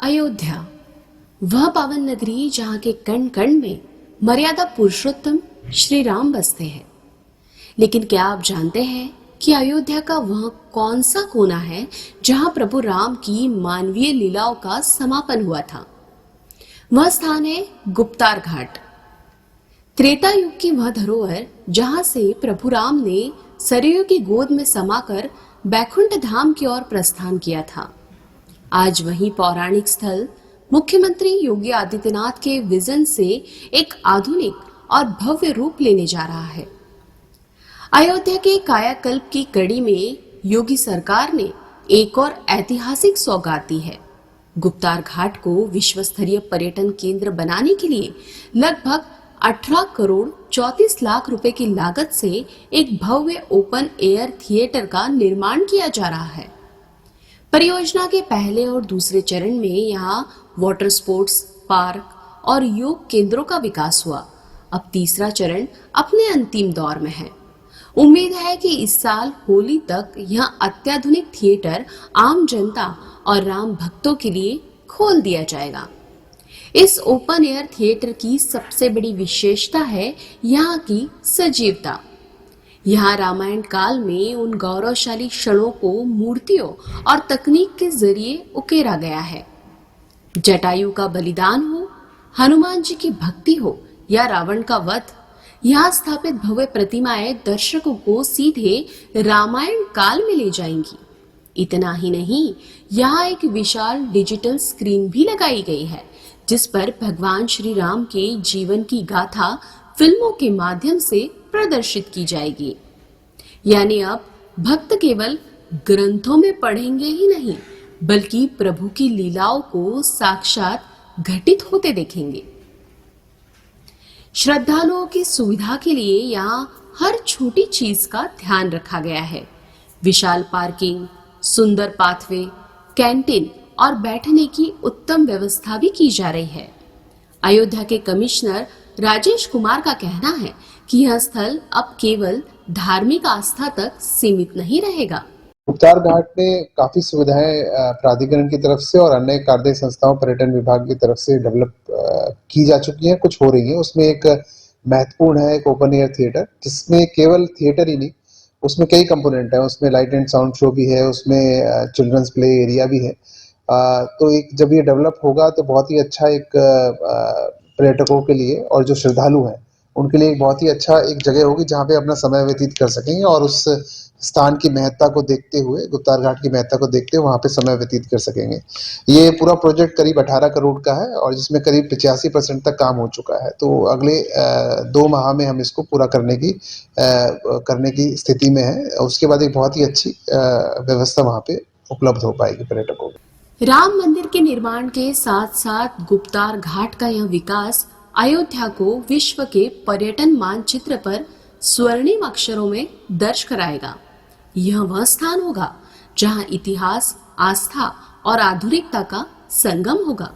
अयोध्या, वह पावन नगरी जहां के कण कण में मर्यादा पुरुषोत्तम श्री राम बसते हैं। लेकिन क्या आप जानते हैं कि अयोध्या का वह कौन सा कोना है जहां प्रभु राम की मानवीय लीलाओं का समापन हुआ था? वह स्थान है गुप्तार घाट। त्रेता युग की वह धरोहर जहां से प्रभु राम ने सरयू की गोद में समाकर बैकुंठ धाम की ओर प्रस्थान किया था। आज वही पौराणिक स्थल मुख्यमंत्री योगी आदित्यनाथ के विजन से एक आधुनिक और भव्य रूप लेने जा रहा है। अयोध्या के कायाकल्प की कड़ी में योगी सरकार ने एक और ऐतिहासिक सौगात दी है। गुप्तार घाट को विश्व स्तरीय पर्यटन केंद्र बनाने के लिए लगभग 18 करोड़ 34 लाख रुपए की लागत से एक भव्य ओपन एयर थिएटर का निर्माण किया जा रहा है। परियोजना के पहले और दूसरे चरण में यहाँ वाटर स्पोर्ट्स, पार्क और योग केंद्रों का विकास हुआ। अब तीसरा चरण अपने अंतिम दौर में है। उम्मीद है कि इस साल होली तक यह अत्याधुनिक थिएटर आम जनता और राम भक्तों के लिए खोल दिया जाएगा। इस ओपन एयर थिएटर की सबसे बड़ी विशेषता है यहाँ की सजीवता। यहाँ रामायण काल में उन गौरवशाली क्षणों को मूर्तियों और तकनीक के जरिए उकेरा गया है। जटायु का बलिदान हो, हनुमान जी की भक्ति हो या रावण का वध, यहाँ स्थापित भव्य प्रतिमाएं दर्शकों को सीधे रामायण काल में ले जाएंगी। इतना ही नहीं, यहाँ एक विशाल डिजिटल स्क्रीन भी लगाई गई है जिस पर भगवान श्री राम के जीवन की गाथा फिल्मों के माध्यम से प्रदर्शित की जाएगी। यानी अब भक्त केवल ग्रंथों में पढ़ेंगे ही नहीं, बल्कि प्रभु की लीलाओं को साक्षात घटित होते देखेंगे। श्रद्धालुओं की सुविधा के लिए यहाँ हर छोटी चीज का ध्यान रखा गया है। विशाल पार्किंग, सुंदर पाथवे, कैंटीन और बैठने की उत्तम व्यवस्था भी की जा रही है। अयोध्या के कमिश्नर राजेश कुमार का कहना है कि यह स्थल अब केवल धार्मिक आस्था तक सीमित नहीं रहेगा। गुप्तार घाट में काफी सुविधाएं प्राधिकरण की तरफ से और अन्य कार्यदायी संस्थाओं, पर्यटन विभाग की तरफ से डेवलप की जा चुकी हैं, कुछ हो रही है। उसमें एक महत्वपूर्ण है एक ओपन एयर थिएटर, जिसमें केवल थिएटर ही नहीं, उसमें कई कंपोनेंट है। उसमें लाइट एंड साउंड शो भी है, उसमें चिल्ड्रंस प्ले एरिया भी है। तो एक जब ये डेवलप होगा तो बहुत ही अच्छा एक पर्यटकों के लिए और जो श्रद्धालु हैं उनके लिए एक बहुत ही अच्छा एक जगह होगी जहाँ पे अपना समय व्यतीत कर सकेंगे और उस स्थान की महत्ता को देखते हुए, गुप्तार घाट की महत्ता को देखते हुए वहाँ पे समय व्यतीत कर सकेंगे। ये पूरा प्रोजेक्ट करीब 18 करोड़ का है और जिसमें करीब 85% तक काम हो चुका है। तो अगले 2 माह में हम इसको पूरा करने की स्थिति में है। उसके बाद एक बहुत ही अच्छी व्यवस्था वहाँ पे उपलब्ध हो पाएगी पर्यटकों को। राम मंदिर के निर्माण के साथ साथ गुप्तार घाट का यह विकास अयोध्या को विश्व के पर्यटन मानचित्र पर स्वर्णिम अक्षरों में दर्ज कराएगा। यह वह स्थान होगा जहां इतिहास, आस्था और आधुनिकता का संगम होगा।